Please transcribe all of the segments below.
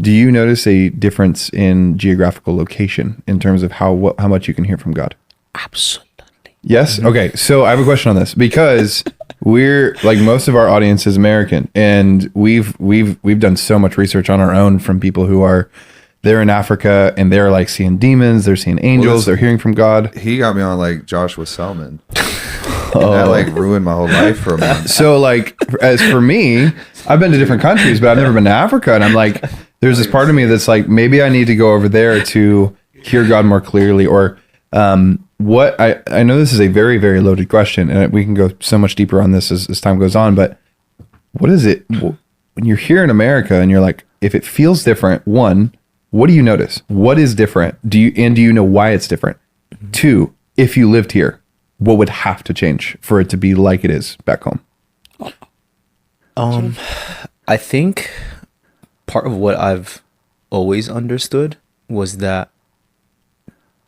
Do you notice a difference in geographical location in terms of how much you can hear from God? Absolutely. Yes. Okay. So I have a question on this because we're like most of our audience is American, and we've done so much research on our own from people who are they're in Africa and they're like seeing demons, they're seeing angels, they're hearing from God. He got me on like Joshua Selman. And that like ruined my whole life for a month. So like, as for me, I've been to different countries, but I've never been to Africa. And I'm like, there's this part of me that's like, maybe I need to go over there to hear God more clearly. Or what I know this is a very, very loaded question, and we can go so much deeper on this as time goes on. But what is it when you're here in America and you're like, if it feels different, one, what do you notice? What is different? Do you know why it's different? Mm-hmm. Two, if you lived here, what would have to change for it to be like it is back home? I think part of what I've always understood was that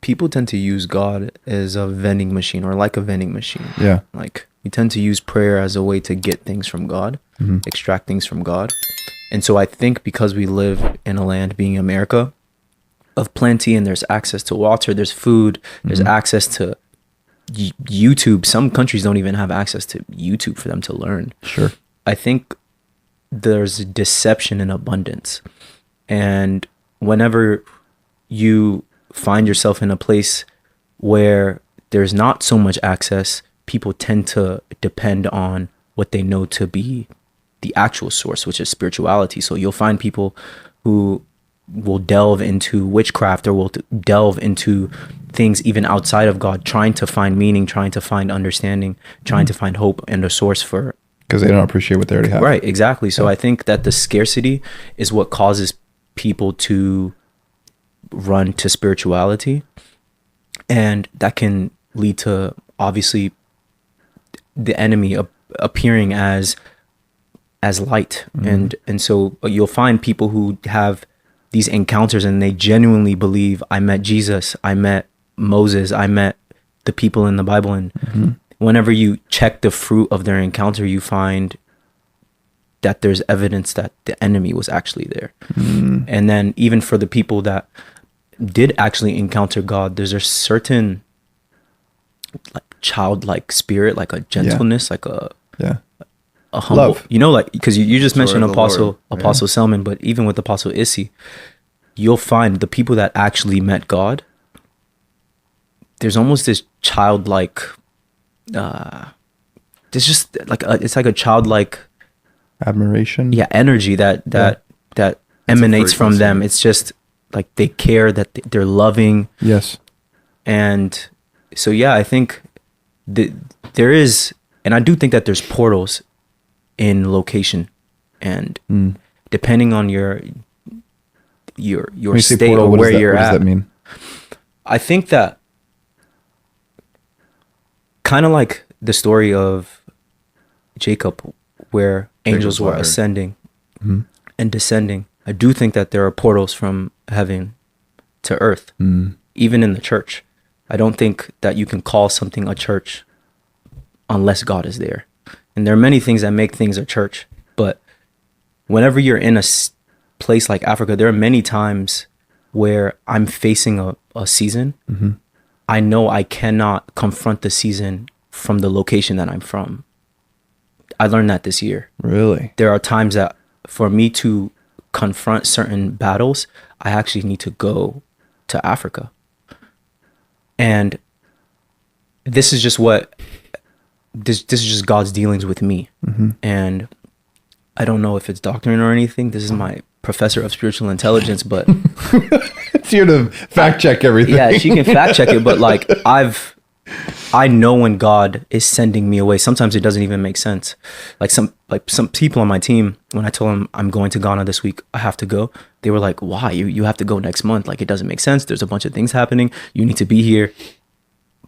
people tend to use God as a vending machine, or like a vending machine. Yeah. Like we tend to use prayer as a way to get things from God, extract things from God. And so I think because we live in a land, being America, of plenty, and there's access to water, there's food, there's access to YouTube. Some countries don't even have access to YouTube for them to learn. Sure. I think there's deception in abundance. And whenever you find yourself in a place where there's not so much access, people tend to depend on what they know to be the actual source, which is spirituality. So you'll find people who will delve into witchcraft, or will delve into things even outside of God, trying to find meaning, trying to find understanding, trying to find hope and a source for, because they don't appreciate what they already have. Right, exactly. So I think that the scarcity is what causes people to run to spirituality, and that can lead to obviously the enemy appearing as light. And so you'll find people who have these encounters and they genuinely believe, I met Jesus, I met Moses, I met the people in the Bible. And whenever you check the fruit of their encounter, you find that there's evidence that the enemy was actually there. And then even for the people that did actually encounter God, there's a certain like childlike spirit, like a gentleness, like a humble, love. You know, like, because you just mentioned Apostle Lord. Selman, but even with Apostle Issy, you'll find the people that actually met God, there's almost this childlike, there's just like it's like a childlike Admiration. energy that emanates from them. It's just like they care, that they're loving. Yes. And so I think there is, and I do think that there's portals in location, and depending on your state or where you're at. What does that mean? I think that kind of like the story of Jacob, where angels were ascending and descending. I do think that there are portals from heaven to earth, even in the church. I don't think that you can call something a church unless God is there. And there are many things that make things a church. But whenever you're in a place like Africa, there are many times where I'm facing a season. I know I cannot confront the season from the location that I'm from. I learned that this year. Really? There are times that for me to confront certain battles, I actually need to go to Africa. And this is just this is just God's dealings with me. And I don't know if it's doctrine or anything. This is my professor of spiritual intelligence, but it's here to fact check everything. Yeah, she can fact check it, but like I know when God is sending me away. Sometimes it doesn't even make sense. Like some people on my team, when I told them I'm going to Ghana this week, I have to go, they were like, why? You have to go next month. Like, it doesn't make sense. There's a bunch of things happening. You need to be here.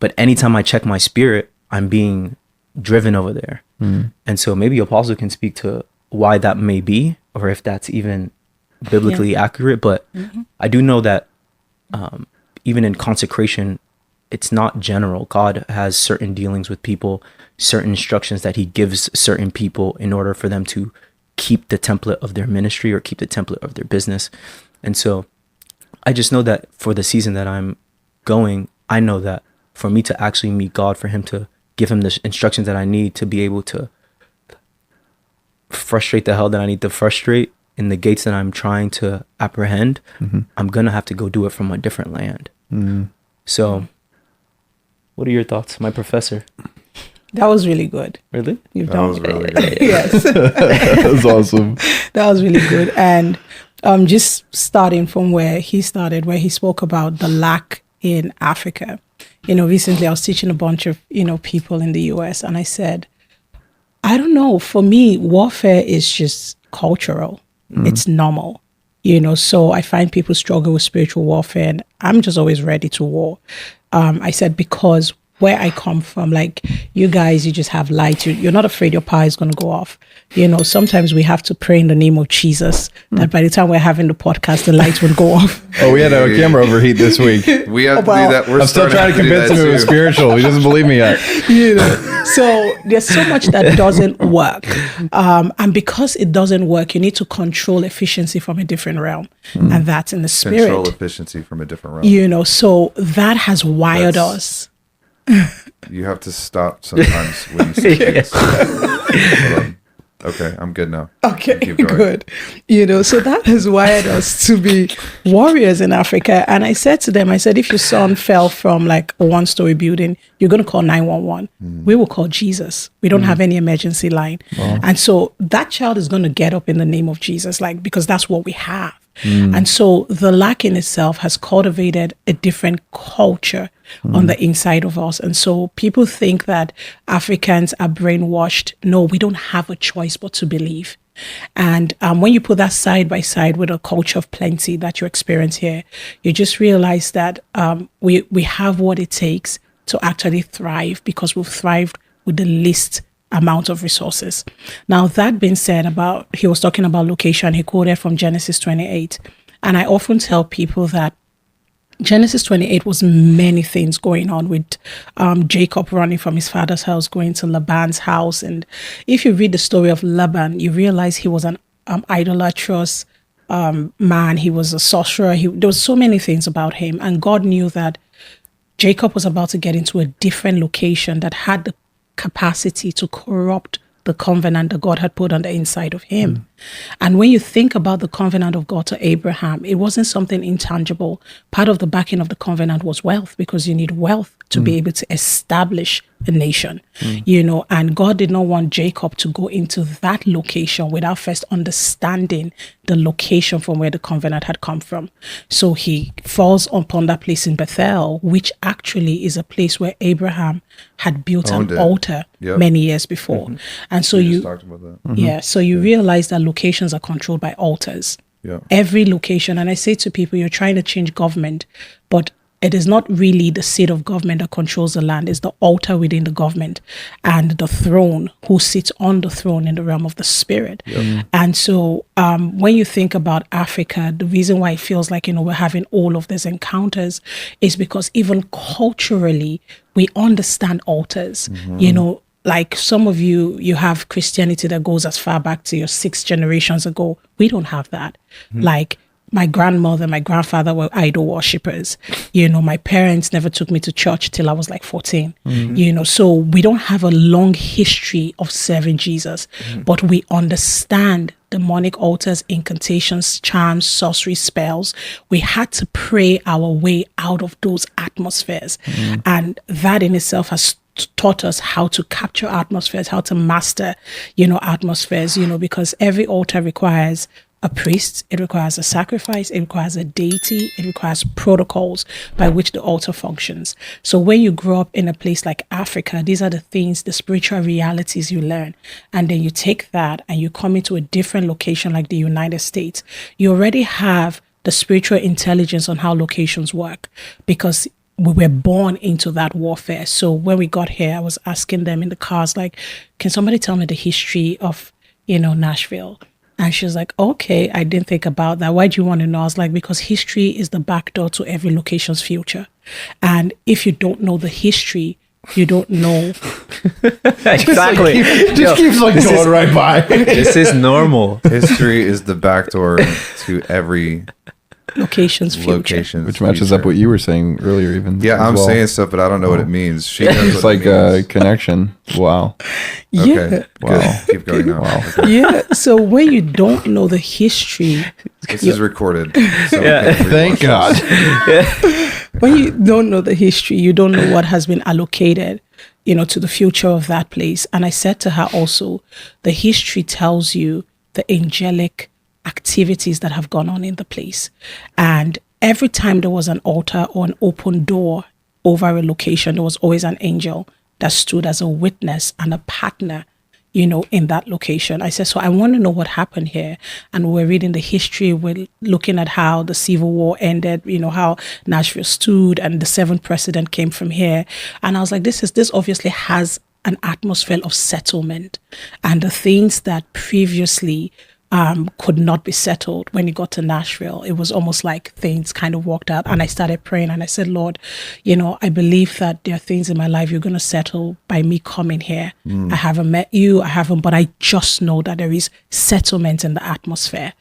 But anytime I check my spirit, I'm being driven over there. And so maybe Apostle can speak to why that may be, or if that's even biblically accurate. But I do know that even in consecration, it's not general. God has certain dealings with people, certain instructions that he gives certain people in order for them to keep the template of their ministry or keep the template of their business. And so I just know that for the season that I'm going, I know that for me to actually meet God, for him to give him the instructions that I need to be able to frustrate the hell that I need to frustrate in the gates that I'm trying to apprehend, I'm going to have to go do it from a different land. So what are your thoughts, my professor? That was really good. Really? You've That done was really good. Yes. That was awesome. That was really good. And just starting from where he started, where he spoke about the lack in Africa. Recently I was teaching a bunch of, people in the US, and I said, I don't know, for me, warfare is just cultural. It's normal. So I find people struggle with spiritual warfare, and I'm just always ready to war. I said, because where I come from, like you guys, you just have light. You're not afraid your power is going to go off. Sometimes we have to pray in the name of Jesus that by the time we're having the podcast, the lights would go off. Oh, we had our camera overheat this week. We have to Well, do that. We're I'm still trying to convince him it was spiritual. He doesn't believe me yet. So there's so much that doesn't work. And because it doesn't work, you need to control efficiency from a different realm. And that's in the spirit. Control efficiency from a different realm. So that has wired us. You have to stop sometimes when you say things. Hold on. Okay, I'm good now. Okay, Keep going. good. So that has wired us to be warriors in Africa. And I said to them, if your son fell from like a 1-story building, you're going to call 911. We will call Jesus. We don't have any emergency line. And so that child is going to get up in the name of Jesus, because that's what we have. And so the lack in itself has cultivated a different culture on the inside of us. And so people think that Africans are brainwashed. No, we don't have a choice but to believe. And when you put that side by side with a culture of plenty that you experience here, you just realize that we have what it takes to actually thrive, because we've thrived with the least amount of resources. Now, that being said, he was talking about location. He quoted from Genesis 28. And I often tell people that Genesis 28 was many things going on with Jacob running from his father's house, going to Laban's house. And if you read the story of Laban, you realize he was an idolatrous man. He was a sorcerer. There was so many things about him. And God knew that Jacob was about to get into a different location that had the capacity to corrupt the covenant that God had put on the inside of him. And when you think about the covenant of God to Abraham, it wasn't something intangible. Part of the backing of the covenant was wealth, because you need wealth to be able to establish a nation, and God did not want Jacob to go into that location without first understanding the location from where the covenant had come from. So he falls upon that place in Bethel, which actually is a place where Abraham had built an altar many years before. And so We just talked about that. so you realize that locations are controlled by altars. Every location. And I say to people, you're trying to change government, but it is not really the seat of government that controls the land. It's the altar within the government and the throne, who sits on the throne in the realm of the spirit. And so when you think about Africa, the reason why it feels like, we're having all of these encounters is because even culturally, we understand altars. Like some of you have Christianity that goes as far back to your 6 generations ago. We don't have that. Like my grandmother, my grandfather were idol worshippers. My parents never took me to church till I was like 14. So we don't have a long history of serving Jesus, but we understand demonic altars, incantations, charms, sorcery, spells. We had to pray our way out of those atmospheres. And that in itself has taught us how to capture atmospheres, how to master, atmospheres, because every altar requires a priest, it requires a sacrifice, it requires a deity, it requires protocols by which the altar functions. So when you grow up in a place like Africa, these are the things, the spiritual realities you learn. And then you take that and you come into a different location like the United States. You already have the spiritual intelligence on how locations work, because we were born into that warfare. So when we got here, I was asking them in the cars, like, can somebody tell me the history of, Nashville? And she was like, okay, I didn't think about that. Why do you want to know? I was like, because history is the back door to every location's future. And if you don't know the history, you don't know. Exactly. Just keeps like going right by. This is normal. History is the back door to every Location's future. location. Which matches up what you were saying earlier, even. Yeah, as I'm well. saying stuff, but I don't know what it means. She knows It's what like it a means. connection. Wow. Yeah. Okay, Wow. good. Keep going now. Wow. Okay. Yeah. So when you don't know the history, This is recorded. So Yeah. Thank God. when you don't know the history, you don't know what has been allocated, to the future of that place. And I said to her also, the history tells you the angelic activities that have gone on in the place. And every time there was an altar or an open door over a location, there was always an angel that stood as a witness and a partner, in that location. I said, so I want to know what happened here. And we're reading the history. We're looking at how the Civil War ended, how Nashville stood and the seventh president came from here. And I was like, this obviously has an atmosphere of settlement. And the things that previously could not be settled when you got to Nashville, it was almost like things kind of worked out. And I started praying and I said, Lord, I believe that there are things in my life you're going to settle by me coming here. I haven't met you, but I just know that there is settlement in the atmosphere,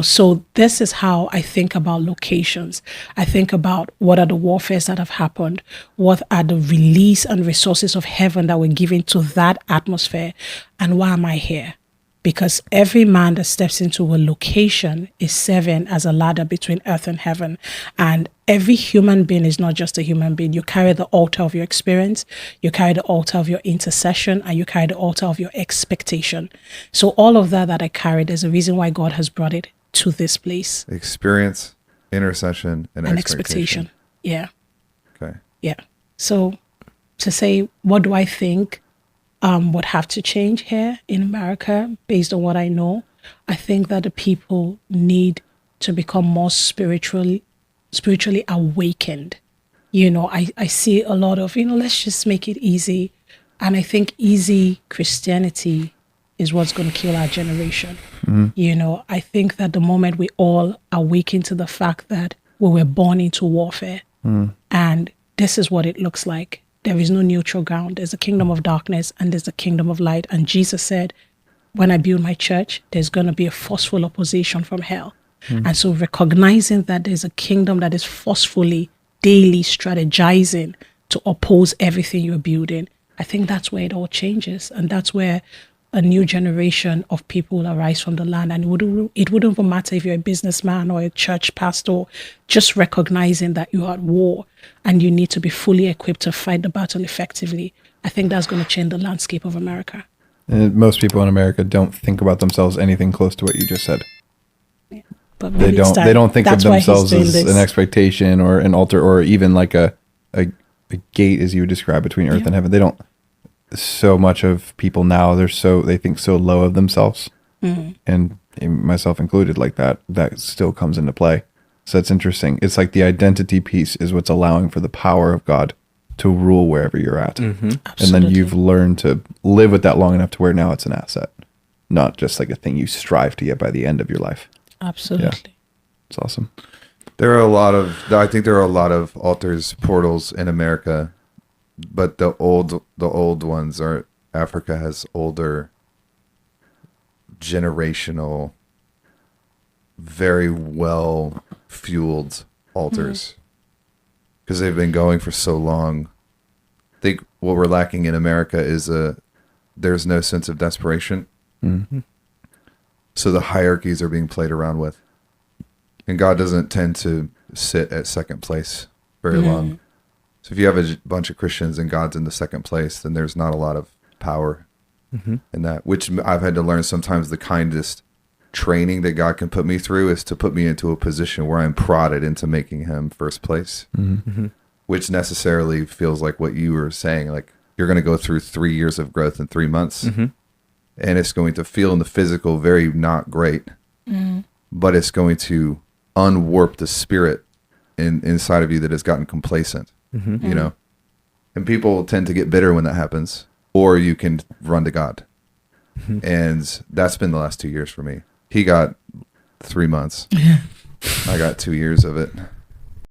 so this is how I think about locations. I think about what are the warfares that have happened, what are the release and resources of heaven that were given to that atmosphere, and why am I here? Because every man that steps into a location is serving as a ladder between earth and heaven. And every human being is not just a human being. You carry the altar of your experience, you carry the altar of your intercession, and you carry the altar of your expectation. So all of that I carried is the reason why God has brought it to this place. Experience, intercession, and expectation. Yeah. Okay. Yeah. So to say, what do I think would have to change here in America based on what I know? I think that the people need to become more spiritually awakened. I see a lot of, let's just make it easy. And I think easy Christianity is what's going to kill our generation. I think that the moment we all awaken to the fact that we were born into warfare and this is what it looks like. There is no neutral ground. There's a kingdom of darkness and there's a kingdom of light. And Jesus said, when I build my church, there's going to be a forceful opposition from hell. And so recognizing that there's a kingdom that is forcefully, daily strategizing to oppose everything you're building, I think that's where it all changes. And that's where a new generation of people will arise from the land. And it wouldn't even matter if you're a businessman or a church pastor, just recognizing that you are at war and you need to be fully equipped to fight the battle effectively. I think that's going to change the landscape of America. And most people in America don't think about themselves anything close to what you just said. But They don't think of that's why he's themselves doing as this. an expectation or an altar or even like a gate, as you would describe, between earth and heaven. They don't. So much of people now, they think so low of themselves, and myself included, like that still comes into play. So it's interesting. It's like the identity piece is what's allowing for the power of God to rule wherever you're at. And then you've learned to live with that long enough to where now it's an asset, not just like a thing you strive to get by the end of your life. Absolutely. It's awesome. I think there are a lot of altars, portals in America, but the old ones are, Africa has older generational, very well fueled altars because they've been going for so long. I think what we're lacking in America is there's no sense of desperation. So the hierarchies are being played around with, and God doesn't tend to sit at second place very long. So if you have a bunch of Christians and God's in the second place, then there's not a lot of power in that, which I've had to learn. Sometimes the kindest training that God can put me through is to put me into a position where I'm prodded into making him first place, which necessarily feels like what you were saying, like you're going to go through 3 years of growth in 3 months, and it's going to feel in the physical very not great, but it's going to unwarp the spirit inside of you that has gotten complacent. And people tend to get bitter when that happens, or you can run to God. And that's been the last 2 years for me. He got 3 months. I got 2 years of it.